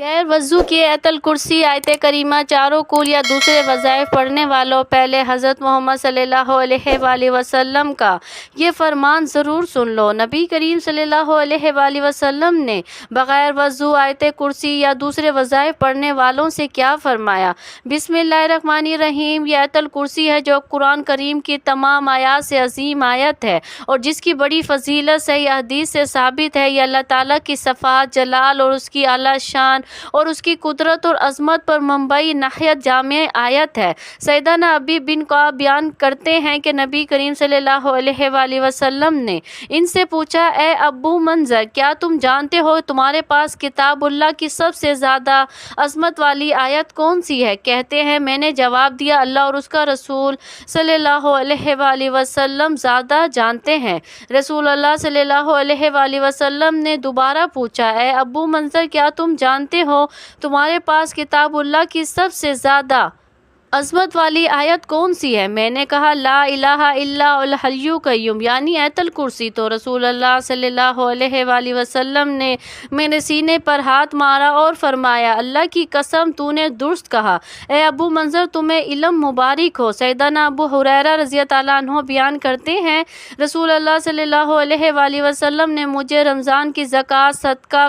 غیر وضو کی آیت الکرسی، آیت کریمہ، چاروں کل یا دوسرے وظائف پڑھنے والوں پہلے حضرت محمد صلی اللہ علیہ وآلہ وسلم کا یہ فرمان ضرور سن لو۔ نبی کریم صلی اللہ علیہ وآلہ وسلم نے بغیر وضو آیت کرسی یا دوسرے وظائف پڑھنے والوں سے کیا فرمایا؟ بسم اللہ الرحمن الرحیم۔ یہ آیت الکرسی ہے جو قرآن کریم کی تمام آیات سے عظیم آیت ہے اور جس کی بڑی فضیلت صحیح حدیث سے ثابت ہے۔ یہ اللہ تعالیٰ کی صفات، جلال اور اس کی اعلیٰ شان اور اس کی قدرت اور عظمت پر مبنی نہایت جامع آیت ہے۔ سیدنا ابی بن کعب بیان کرتے ہیں کہ نبی کریم صلی اللہ علیہ وآلہ وسلم نے ان سے پوچھا، اے ابو منذر، کیا تم جانتے ہو تمہارے پاس کتاب اللہ کی سب سے زیادہ عظمت والی آیت کون سی ہے؟ کہتے ہیں میں نے جواب دیا، اللہ اور اس کا رسول صلی اللہ علیہ وآلہ وسلم زیادہ جانتے ہیں۔ رسول اللہ صلی اللہ علیہ وآلہ وسلم نے دوبارہ پوچھا، اے ابو منذر، کیا تم جانتے ہو تمہارے پاس کتاب اللہ کی سب سے زیادہ عظمت والی آیت کون سی ہے؟ میں نے کہا، لا الہ الا الحی القیوم، یعنی آیت الکرسی۔ تو رسول اللہ صلی اللہ علیہ وآلہ وسلم نے میرے سینے پر ہاتھ مارا اور فرمایا، اللہ کی قسم تو نے درست کہا، اے ابو منذر تمہیں علم مبارک ہو۔ سیدنا ابو ہریرہ رضی اللہ عنہ بیان کرتے ہیں، رسول اللہ صلی اللہ علیہ وآلہ وسلم نے مجھے رمضان کی زکوٰۃ، صدقہ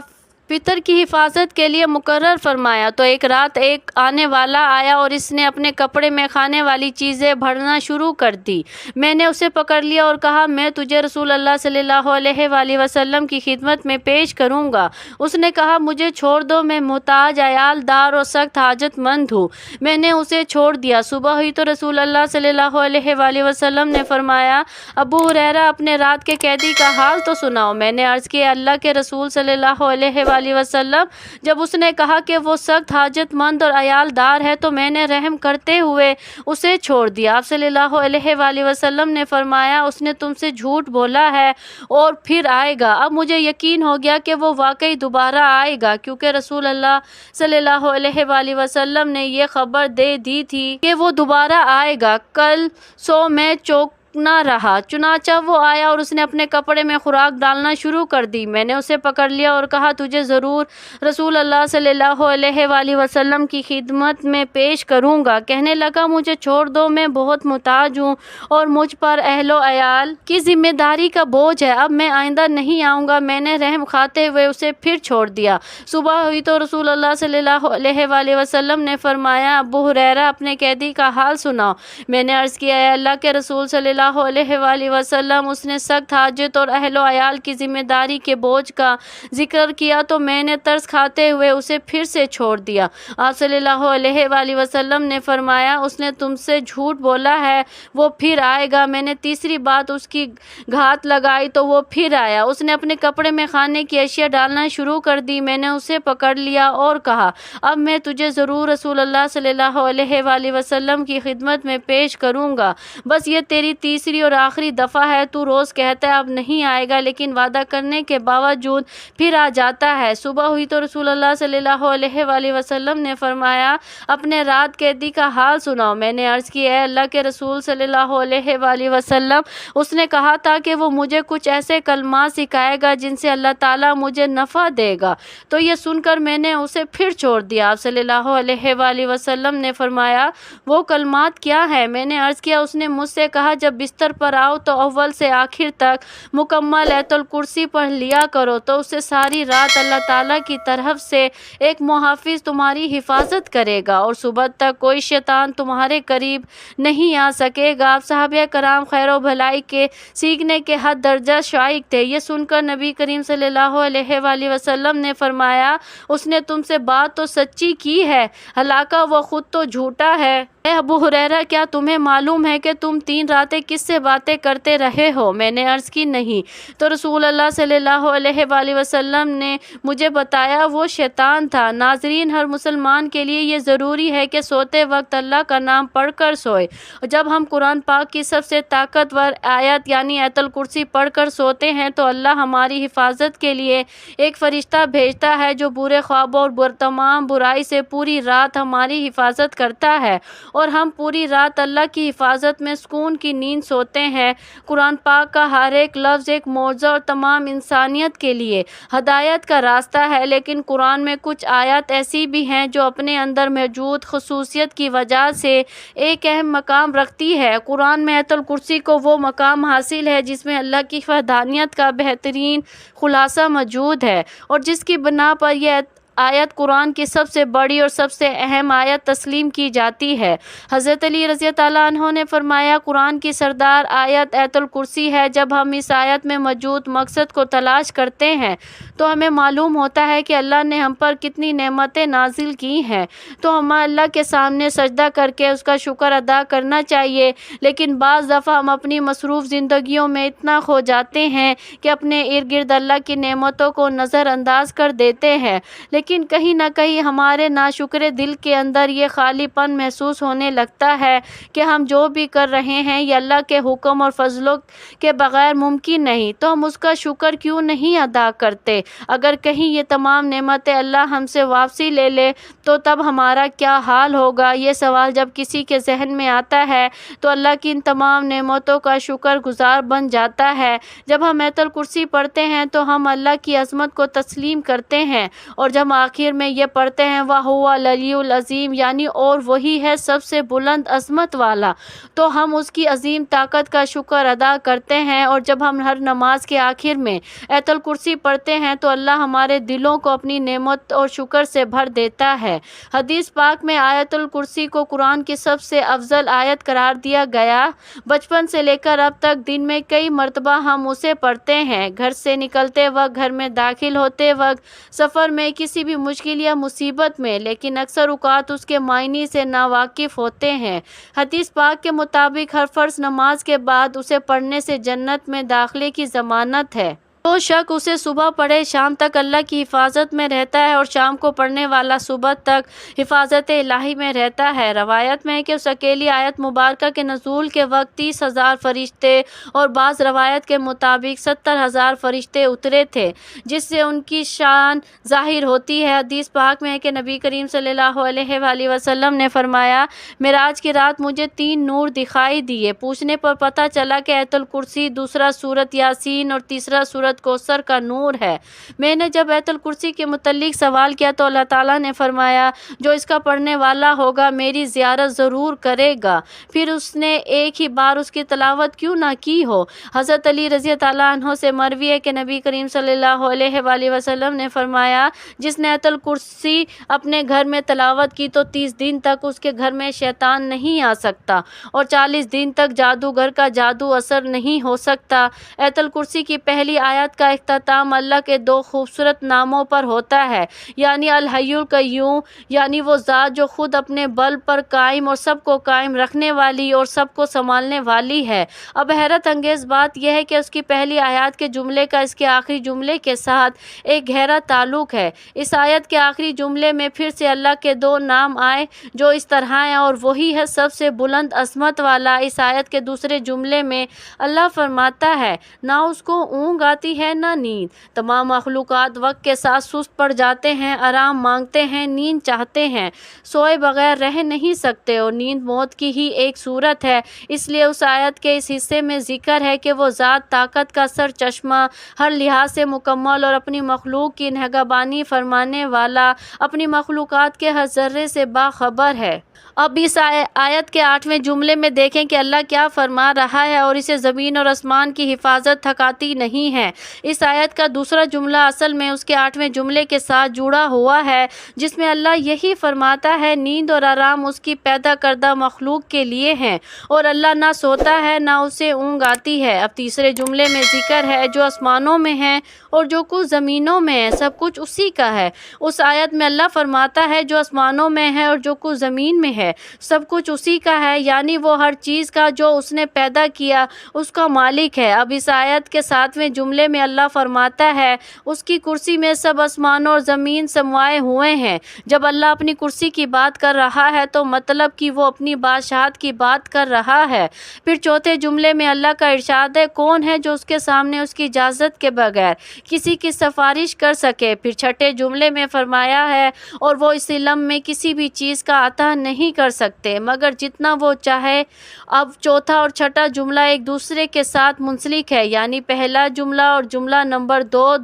فطر کی حفاظت کے لیے مقرر فرمایا۔ تو ایک رات ایک آنے والا آیا اور اس نے اپنے کپڑے میں کھانے والی چیزیں بھرنا شروع کر دی۔ میں نے اسے پکڑ لیا اور کہا، میں تجھے رسول اللہ صلی اللہ علیہ وآلہ وسلم کی خدمت میں پیش کروں گا۔ اس نے کہا، مجھے چھوڑ دو، میں محتاج، عیال دار اور سخت حاجت مند ہوں۔ میں نے اسے چھوڑ دیا۔ صبح ہوئی تو رسول اللہ صلی اللہ علیہ وآلہ وسلم نے فرمایا، ابو ہریرہ، اپنے رات کے قیدی کا حال تو سناؤ۔ میں نے عرض کی، اللہ کے رسول صلی اللہ علیہ وآلہ وسلم، جب اس نے کہا کہ وہ سخت حاجت مند اور عیال دار ہے تو میں نے رحم کرتے ہوئے اسے چھوڑ دیا۔ آپ صلی اللہ علیہ وآلہ وسلم نے فرمایا، اس نے تم سے جھوٹ بولا ہے اور پھر آئے گا۔ اب مجھے یقین ہو گیا کہ وہ واقعی دوبارہ آئے گا، کیونکہ رسول اللہ صلی اللہ علیہ وآلہ وسلم نے یہ خبر دے دی تھی کہ وہ دوبارہ آئے گا۔ کل سو میں چوک نہ رہا، چنانچہ وہ آیا اور اس نے اپنے کپڑے میں خوراک ڈالنا شروع کر دی۔ میں نے اسے پکڑ لیا اور کہا، تجھے ضرور رسول اللہ صلی اللہ علیہ وآلہ وسلم کی خدمت میں پیش کروں گا۔ کہنے لگا، مجھے چھوڑ دو، میں بہت محتاج ہوں اور مجھ پر اہل و عیال کی ذمہ داری کا بوجھ ہے، اب میں آئندہ نہیں آؤں گا۔ میں نے رحم کھاتے ہوئے اسے پھر چھوڑ دیا۔ صبح ہوئی تو رسول اللہ صلی اللہ علیہ وآلہ وسلم نے فرمایا، ابو ہریرہ، اپنے قیدی کا حال سناؤ۔ میں نے عرض کیا، اے اللہ کے رسول صلی اللہ علیہ وآلہ وسلم، اس نے سخت حاجت اور اہل و عیال کی ذمہ داری کے بوجھ کا ذکر کیا تو میں نے ترس کھاتے ہوئے اسے پھر سے چھوڑ دیا۔ آپ صلی اللہ علیہ وآلہ وسلم نے فرمایا، اس نے تم سے جھوٹ بولا ہے، وہ پھر آئے گا۔ میں نے تیسری بات اس کی گھات لگائی تو وہ پھر آیا۔ اس نے اپنے کپڑے میں کھانے کی اشیاء ڈالنا شروع کر دی۔ میں نے اسے پکڑ لیا اور کہا، اب میں تجھے ضرور رسول اللہ صلی اللہ علیہ وآلہ وسلم کی خدمت میں پیش کروں گا، بس یہ تیری تیسری اور آخری دفعہ ہے۔ تو روز کہتا ہے اب نہیں آئے گا، لیکن وعدہ کرنے کے باوجود پھر آ جاتا ہے۔ صبح ہوئی تو رسول اللہ صلی اللہ علیہ وآلہ وسلم نے فرمایا، اپنے رات قیدی کا حال سناؤ۔ میں نے عرض کی، اے اللہ کے رسول صلی اللہ علیہ وآلہ وسلم، اس نے کہا تھا کہ وہ مجھے کچھ ایسے کلمات سکھائے گا جن سے اللہ تعالیٰ مجھے نفع دے گا، تو یہ سن کر میں نے اسے پھر چھوڑ دیا۔ آپ صلی اللہ علیہ وآلہ وسلم نے فرمایا، وہ کلمات کیا ہے؟ میں نے عرض کیا، اس نے مجھ سے کہا، جب بستر پر آؤ تو اول سے آخر تک مکمل آیت الکرسی پڑھ لیا کرو، تو اسے ساری رات اللہ تعالیٰ کی طرف سے ایک محافظ تمہاری حفاظت کرے گا اور صبح تک کوئی شیطان تمہارے قریب نہیں آ سکے گا۔ آپ صحابہ کرام خیر و بھلائی کے سیکھنے کے حد درجہ شائق تھے۔ یہ سن کر نبی کریم صلی اللہ علیہ وآلہ وسلم نے فرمایا، اس نے تم سے بات تو سچی کی ہے، حالانکہ وہ خود تو جھوٹا ہے۔ اے ابو ہریرہ، کیا تمہیں معلوم ہے کہ تم 3 راتیں کس سے باتیں کرتے رہے ہو؟ میں نے عرض کی، نہیں۔ تو رسول اللہ صلی اللہ علیہ وآلہ وسلم نے مجھے بتایا، وہ شیطان تھا۔ ناظرین، ہر مسلمان کے لیے یہ ضروری ہے کہ سوتے وقت اللہ کا نام پڑھ کر سوئے۔ جب ہم قرآن پاک کی سب سے طاقتور آیت یعنی آیت الکرسی پڑھ کر سوتے ہیں تو اللہ ہماری حفاظت کے لیے ایک فرشتہ بھیجتا ہے جو برے خوابوں اور تمام برائی سے پوری رات ہماری حفاظت کرتا ہے، اور ہم پوری رات اللہ کی حفاظت میں سکون کی نیند سائنس ہوتے ہیں۔ قرآن پاک کا ہر ایک لفظ ایک معجزہ اور تمام انسانیت کے لیے ہدایت کا راستہ ہے، لیکن قرآن میں کچھ آیات ایسی بھی ہیں جو اپنے اندر موجود خصوصیت کی وجہ سے ایک اہم مقام رکھتی ہے۔ قرآن میں آیت الکرسی کو وہ مقام حاصل ہے جس میں اللہ کی وحدانیت کا بہترین خلاصہ موجود ہے، اور جس کی بنا پر یہ آیت قرآن کی سب سے بڑی اور سب سے اہم آیت تسلیم کی جاتی ہے۔ حضرت علی رضی اللہ عنہ نے فرمایا، قرآن کی سردار آیت آیت الکرسی ہے۔ جب ہم اس آیت میں موجود مقصد کو تلاش کرتے ہیں تو ہمیں معلوم ہوتا ہے کہ اللہ نے ہم پر کتنی نعمتیں نازل کی ہیں، تو ہمیں اللہ کے سامنے سجدہ کر کے اس کا شکر ادا کرنا چاہیے۔ لیکن بعض دفعہ ہم اپنی مصروف زندگیوں میں اتنا کھو جاتے ہیں کہ اپنے ارد گرد اللہ کی نعمتوں کو نظر انداز کر دیتے ہیں، لیکن کہیں نہ کہیں ہمارے ناشکر دل کے اندر یہ خالی پن محسوس ہونے لگتا ہے کہ ہم جو بھی کر رہے ہیں یہ اللہ کے حکم اور فضلوں کے بغیر ممکن نہیں، تو ہم اس کا شکر کیوں نہیں ادا کرتے؟ اگر کہیں یہ تمام نعمتیں اللہ ہم سے واپسی لے لے تو تب ہمارا کیا حال ہوگا؟ یہ سوال جب کسی کے ذہن میں آتا ہے تو اللہ کی ان تمام نعمتوں کا شکر گزار بن جاتا ہے۔ جب ہم آیت الکرسی پڑھتے ہیں تو ہم اللہ کی عظمت کو تسلیم کرتے ہیں، اور جب آخر میں یہ پڑھتے ہیں وَهُوَ الْعَلِيُّ الْعَظِيمُ، یعنی اور وہی ہے سب سے بلند عظمت والا، تو ہم اس کی عظیم طاقت کا شکر ادا کرتے ہیں۔ اور جب ہم ہر نماز کے آخر میں آیت الکرسی پڑھتے ہیں تو اللہ ہمارے دلوں کو اپنی نعمت اور شکر سے بھر دیتا ہے۔ حدیث پاک میں آیت الکرسی کو قرآن کی سب سے افضل آیت قرار دیا گیا۔ بچپن سے لے کر اب تک دن میں کئی مرتبہ ہم اسے پڑھتے ہیں، گھر سے نکلتے وقت، گھر میں داخل ہوتے وقت، سفر میں، کسی بھی مشکل یا مصیبت میں، لیکن اکثر اوقات اس کے معنی سے ناواقف ہوتے ہیں۔ حدیث پاک کے مطابق ہر فرض نماز کے بعد اسے پڑھنے سے جنت میں داخلے کی ضمانت ہے۔ جو شخص اسے صبح پڑھے شام تک اللہ کی حفاظت میں رہتا ہے، اور شام کو پڑھنے والا صبح تک حفاظت الہی میں رہتا ہے۔ روایت میں ہے کہ اس اکیلی آیت مبارکہ کے نزول کے وقت 30,000 فرشتے اور بعض روایت کے مطابق 70,000 فرشتے اترے تھے، جس سے ان کی شان ظاہر ہوتی ہے۔ حدیث پاک میں ہے کہ نبی کریم صلی اللہ علیہ وآلہ وسلم نے فرمایا، معراج کی رات مجھے 3 نور دکھائی دیے۔ پوچھنے پر پتہ چلا کہ آیت الکرسی، دوسرا سورۃ یاسین اور تیسرا سورۃ کوثر کا نور ہے۔ میں نے جب آیت الکرسی کے متعلق سوال کیا تو اللہ تعالیٰ نے فرمایا، جو اس کا پڑھنے والا ہوگا میری زیارت ضرور کرے گا۔ پھر اس نے ایک ہی بار اس کی تلاوت کیوں نہ کی ہو؟ حضرت علی رضی اللہ عنہ سے مروی ہے کہ نبی کریم صلی اللہ علیہ وآلہ وسلم نے فرمایا، جس نے آیت الکرسی اپنے گھر میں تلاوت کی تو 30 دن تک اس کے گھر میں شیطان نہیں آ سکتا، اور 40 دن تک جادوگر کا جادو اثر نہیں ہو سکتا۔ آیت الکرسی کی پہلی آیت کا اختتام اللہ کے 2 خوبصورت ناموں پر ہوتا ہے، یعنی الحی القیوم، یعنی وہ ذات جو خود اپنے بل پر قائم اور سب کو قائم رکھنے والی اور سب کو سنبھالنے والی ہے۔ اب حیرت انگیز بات یہ ہے کہ اس کی پہلی آیات کے جملے کا اس کے آخری جملے کے ساتھ ایک گہرا تعلق ہے۔ اس آیت کے آخری جملے میں پھر سے اللہ کے 2 نام آئے جو اس طرح ہیں، اور وہی ہے سب سے بلند عظمت والا۔ اس آیت کے دوسرے جملے میں اللہ فرماتا ہے، نہ اس کو اونگ آتی ہے نہ نیند۔ تمام مخلوقات وقت کے ساتھ سست پڑ جاتے ہیں، آرام مانگتے ہیں، نیند چاہتے ہیں، سوئے بغیر رہ نہیں سکتے، اور نیند موت کی ہی ایک صورت ہے۔ اس لیے اس آیت کے اس حصے میں ذکر ہے کہ وہ ذات طاقت کا سر چشمہ، ہر لحاظ سے مکمل اور اپنی مخلوق کی نگہبانی فرمانے والا، اپنی مخلوقات کے ہر ذرے سے باخبر ہے۔ اب اس آیت کے 8ویں جملے میں دیکھیں کہ اللہ کیا فرما رہا ہے، اور اسے زمین اور آسمان کی حفاظت تھکاتی نہیں ہے۔ اس آیت کا دوسرا جملہ اصل میں اس کے 8ویں جملے کے ساتھ جڑا ہوا ہے، جس میں اللہ یہی فرماتا ہے، نیند اور آرام اس کی پیدا کردہ مخلوق کے لیے ہیں، اور اللہ نہ سوتا ہے نہ اسے اونگ آتی ہے۔ اب تیسرے جملے میں ذکر ہے، جو آسمانوں میں ہے اور جو کچھ زمینوں میں ہے سب کچھ اسی کا ہے۔ اس آیت میں اللہ فرماتا ہے، جو آسمانوں میں ہے اور جو کچھ زمین میں ہے سب کچھ اسی کا ہے، یعنی وہ ہر چیز کا جو اس نے پیدا کیا اس کا مالک ہے۔ اب اس آیت کے 7ویں جملے میں اللہ فرماتا ہے، اس کی کرسی میں سب آسمانوں اور زمین سمائے ہوئے ہیں۔ جب اللہ اپنی کرسی کی بات کر رہا ہے تو مطلب کہ وہ اپنی بادشاہت کی بات کر رہا ہے۔ پھر چوتھے جملے میں اللہ کا ارشاد ہے، کون ہے جو اس کے سامنے اس کی اجازت کے بغیر کسی کی سفارش کر سکے۔ پھر چھٹے جملے میں فرمایا ہے، اور وہ اس علم میں کسی بھی چیز کا عطا نہیں کر سکتے مگر جتنا وہ چاہے۔ اب چوتھا اور چھٹا جملہ ایک دوسرے کے ساتھ منسلک ہے، یعنی پہلا جملہ اور جملہ نمبر 2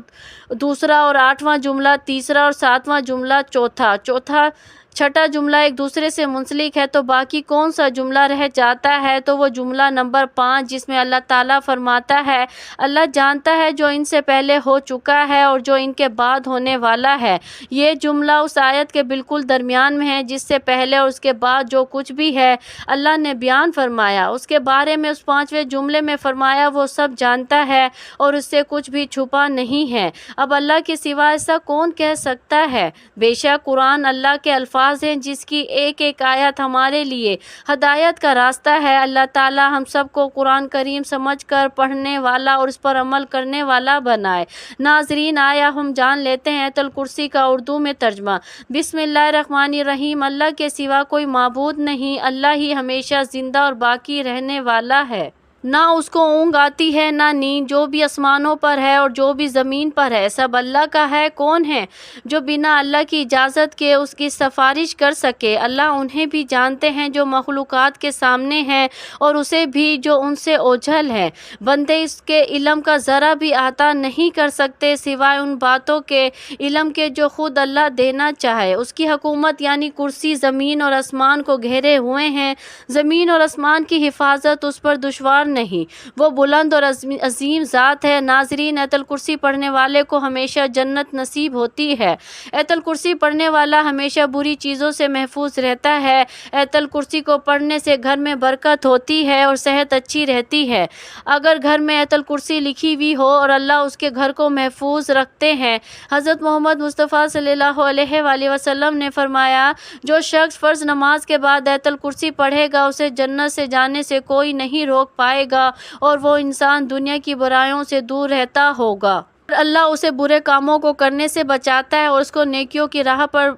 دوسرا اور 8واں جملہ تیسرا اور 7واں جملہ چوتھا چھٹا جملہ ایک دوسرے سے منسلک ہے، تو باقی کون سا جملہ رہ جاتا ہے؟ تو وہ جملہ نمبر 5 جس میں اللہ تعالیٰ فرماتا ہے اللہ جانتا ہے جو ان سے پہلے ہو چکا ہے اور جو ان کے بعد ہونے والا ہے۔ یہ جملہ اس آیت کے بالکل درمیان میں ہے جس سے پہلے اور اس کے بعد جو کچھ بھی ہے اللہ نے بیان فرمایا اس کے بارے میں اس 5ویں جملے میں فرمایا وہ سب جانتا ہے اور اس سے کچھ بھی چھپا نہیں ہے۔ اب اللہ کے سوا ایسا کون کہہ سکتا ہے؟ بے شک قرآن اللہ کے الفاظ ہیں جس کی ایک ایک آیت ہمارے لیے ہدایت کا راستہ ہے۔ اللہ تعالیٰ ہم سب کو قرآن کریم سمجھ کر پڑھنے والا اور اس پر عمل کرنے والا بنائے۔ ناظرین، آیا ہم جان لیتے ہیں آیت الکرسی کا اردو میں ترجمہ۔ بسم اللہ الرحمن الرحیم۔ اللہ کے سوا کوئی معبود نہیں، اللہ ہی ہمیشہ زندہ اور باقی رہنے والا ہے۔ نہ اس کو اونگ آتی ہے نہ نیند، جو بھی آسمانوں پر ہے اور جو بھی زمین پر ہے سب اللہ کا ہے۔ کون ہے جو بنا اللہ کی اجازت کے اس کی سفارش کر سکے؟ اللہ انہیں بھی جانتے ہیں جو مخلوقات کے سامنے ہیں اور اسے بھی جو ان سے اوجھل ہے۔ بندے اس کے علم کا ذرا بھی احاطہ نہیں کر سکتے سوائے ان باتوں کے علم کے جو خود اللہ دینا چاہے۔ اس کی حکومت یعنی کرسی زمین اور آسمان کو گھیرے ہوئے ہیں، زمین اور آسمان کی حفاظت اس پر دشوار نہیں، وہ بلند اور عظیم ذات ہے۔ ناظرین، آیت الکرسی پڑھنے والے کو ہمیشہ جنت نصیب ہوتی ہے۔ آیت الکرسی پڑھنے والا ہمیشہ بری چیزوں سے محفوظ رہتا ہے۔ آیت الکرسی کو پڑھنے سے گھر میں برکت ہوتی ہے اور صحت اچھی رہتی ہے۔ اگر گھر میں آیت الکرسی لکھی ہوئی ہو اور اللہ اس کے گھر کو محفوظ رکھتے ہیں۔ حضرت محمد مصطفیٰ صلی اللہ علیہ وآلہ وسلم نے فرمایا جو شخص فرض نماز کے بعد آیت الکرسی پڑھے گا اسے جنت سے جانے سے کوئی نہیں روک پائے گا اور وہ انسان دنیا کی برائیوں سے دور رہتا ہوگا۔ اللہ اسے برے کاموں کو کرنے سے بچاتا ہے اور اس کو نیکیوں کی راہ پر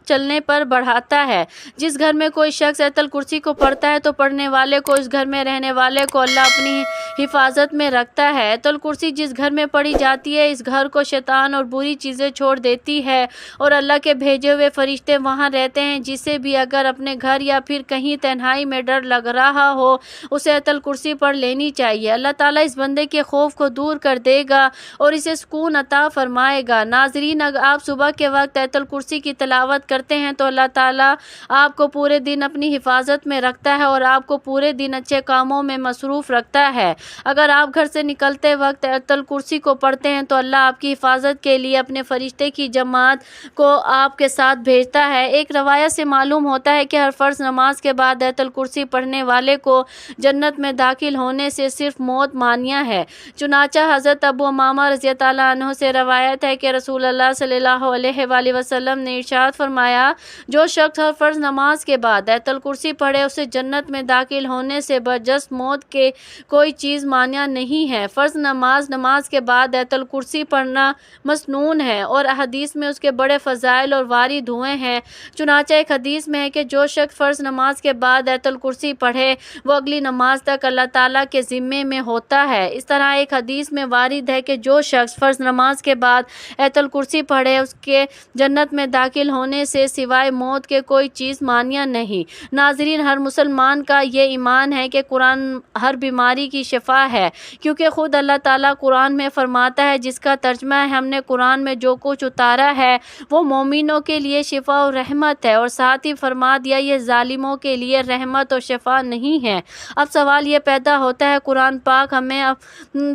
چلنے پر بڑھاتا ہے۔ جس گھر میں کوئی شخص آیت الکرسی کو پڑھتا ہے تو پڑھنے والے کو اس گھر میں رہنے والے کو اللہ اپنی حفاظت میں رکھتا ہے۔ آیت الکرسی جس گھر میں پڑھی جاتی ہے اس گھر کو شیطان اور بری چیزیں چھوڑ دیتی ہے اور اللہ کے بھیجے ہوئے فرشتے وہاں رہتے ہیں۔ جسے بھی اگر اپنے گھر یا پھر کہیں تنہائی میں ڈر لگ رہا ہو اسے آیت الکرسی پڑھ لینی چاہیے۔ اللہ تعالیٰ اس بندے کے خوف کو دور کر دے گا اور اسے سکون عطا فرمائے گا۔ ناظرین، اگر آپ صبح کے وقت آیت الکرسی کی تلاوت کرتے ہیں تو اللہ تعالیٰ آپ کو پورے دن اپنی حفاظت میں رکھتا ہے اور آپ کو پورے دن اچھے کاموں میں مصروف رکھتا ہے۔ اگر آپ گھر سے نکلتے وقت آیت الکرسی کو پڑھتے ہیں تو اللہ آپ کی حفاظت کے لیے اپنے فرشتے کی جماعت کو آپ کے ساتھ بھیجتا ہے۔ ایک روایت سے معلوم ہوتا ہے کہ ہر فرض نماز کے بعد آیت الکرسی پڑھنے والے کو جنت میں داخل ہونے سے صرف موت مانیہ ہے۔ چنانچہ حضرت ابو امامہ رضی اللہ عنہ سے روایت ہے کہ رسول اللہ صلی اللہ علیہ وآلہ وسلم نے ارشاد فرمایا جو شخص ہر فرض نماز کے بعد آیت الکرسی پڑھے اسے جنت میں داخل ہونے سے برجست موت کے کوئی چیز مانیہ نہیں ہے۔ فرض نماز کے بعد آیت الکرسی پڑھنا مسنون ہے اور حدیث میں اس کے بڑے فضائل اور وارد ہوئے ہیں۔ چنانچہ ایک حدیث میں ہے کہ جو شخص فرض نماز کے بعد آیت الکرسی پڑھے وہ اگلی نماز تک اللہ تعالیٰ کے ذمے میں ہوتا ہے۔ اس طرح ایک حدیث میں وارد ہے کہ جو شخص فرض نماز کے بعد آیت الکرسی پڑھے اس کے جنت میں داخل ہونے سے سوائے موت کے کوئی چیز مانیہ نہیں۔ ناظرین، ہر مسلمان کا یہ ایمان ہے کہ قرآن ہر بیماری کی شفا ہے، کیونکہ خود اللہ تعالیٰ قرآن میں فرماتا ہے جس کا ترجمہ ہے ہم نے قرآن میں جو کچھ اتارا ہے وہ مومنوں کے لیے شفا اور رحمت ہے، اور ساتھ ہی فرما دیا یہ ظالموں کے لیے رحمت اور شفا نہیں ہے۔ اب سوال یہ پیدا ہوتا ہے قرآن پاک ہمیں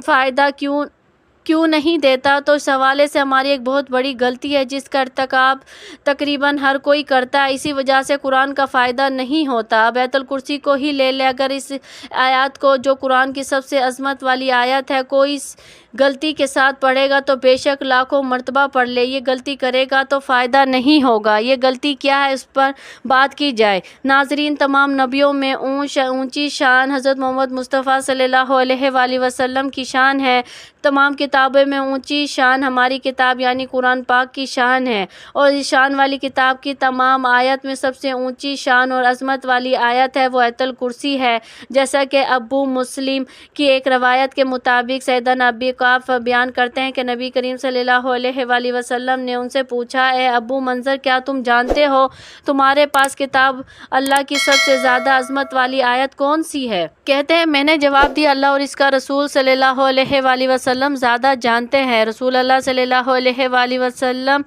فائدہ کیوں نہیں دیتا؟ تو اس حوالے سے ہماری ایک بہت بڑی غلطی ہے جس کا ارتکاب تقریباً ہر کوئی کرتا ہے، اسی وجہ سے قرآن کا فائدہ نہیں ہوتا۔ اب آیت الکرسی کو ہی لے لے، اگر اس آیات کو جو قرآن کی سب سے عظمت والی آیت ہے کوئی اس غلطی کے ساتھ پڑھے گا تو بے شک لاکھوں مرتبہ پڑھ لے، یہ غلطی کرے گا تو فائدہ نہیں ہوگا۔ یہ غلطی کیا ہے اس پر بات کی جائے۔ ناظرین، تمام نبیوں میں اونچی شان حضرت محمد مصطفیٰ صلی اللہ علیہ وآلہ وسلم کی شان ہے۔ تمام کتابوں میں اونچی شان ہماری کتاب یعنی قرآن پاک کی شان ہے، اور اس شان والی کتاب کی تمام آیت میں سب سے اونچی شان اور عظمت والی آیت ہے وہ آیت الکرسی ہے، جیسا کہ ابو مسلم کی ایک روایت کے مطابق سیدنا ابی آپ بیان کرتے ہیں کہ نبی کریم صلی اللہ علیہ وآلہ وسلم نے ان سے پوچھا، اے ابو منذر، کیا تم جانتے ہو تمہارے پاس کتاب اللہ کی سب سے زیادہ عظمت والی آیت کون سی ہے؟ کہتے ہیں میں نے جواب دیا، اللہ اور اس کا رسول صلی اللہ علیہ وآلہ وسلم زیادہ جانتے ہیں۔ رسول اللہ صلی اللہ علیہ وآلہ وسلم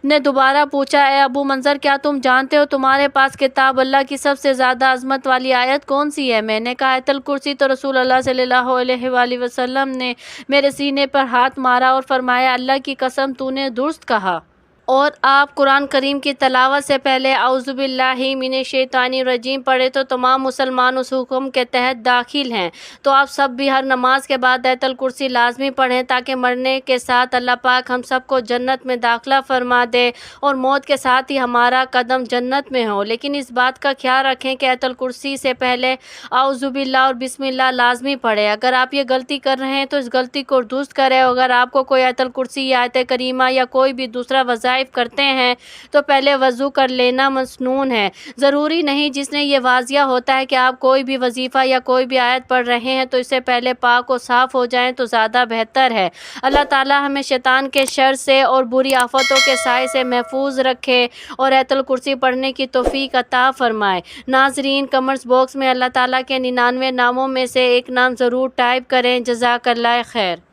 نے دوبارہ پوچھا، اے ابو منذر، کیا تم جانتے ہو تمہارے پاس کتاب اللہ کی سب سے زیادہ عظمت والی آیت کون سی ہے؟ میں نے کہا آیت الکرسی۔ تو رسول اللہ صلی اللہ علیہ وآلہ وسلم نے میرے سینے پر ہاتھ مارا اور فرمایا، اللہ کی قسم تو نے درست کہا۔ اور آپ قرآن کریم کی تلاوت سے پہلے اعوذ باللہ من الشیطان الرجیم پڑھے تو تمام مسلمان اس حکم کے تحت داخل ہیں۔ تو آپ سب بھی ہر نماز کے بعد آیت الکرسی لازمی پڑھیں تاکہ مرنے کے ساتھ اللہ پاک ہم سب کو جنت میں داخلہ فرما دے اور موت کے ساتھ ہی ہمارا قدم جنت میں ہو۔ لیکن اس بات کا خیال رکھیں کہ آیت الکرسی سے پہلے اعوذ باللہ اور بسم اللہ لازمی پڑھیں۔ اگر آپ یہ غلطی کر رہے ہیں تو اس غلطی کو درست کریں۔ اگر آپ کو کوئی آیت الکرسی یا آیت کریمہ یا کوئی بھی دوسرا وظائف کرتے ہیں تو پہلے وضو کر لینا مسنون ہے، ضروری نہیں۔ جس نے یہ واضح ہوتا ہے کہ آپ کوئی بھی وظیفہ یا کوئی بھی آیت پڑھ رہے ہیں تو اس سے پہلے پاک و صاف ہو جائیں تو زیادہ بہتر ہے۔ اللہ تعالی ہمیں شیطان کے شر سے اور بری آفتوں کے سائے سے محفوظ رکھے اور آیت الکرسی پڑھنے کی توفیق عطا فرمائے۔ ناظرین، کمنٹس باکس میں اللہ تعالیٰ کے 99 ناموں میں سے ایک نام ضرور ٹائپ کریں۔ جزاک اللہ خیر۔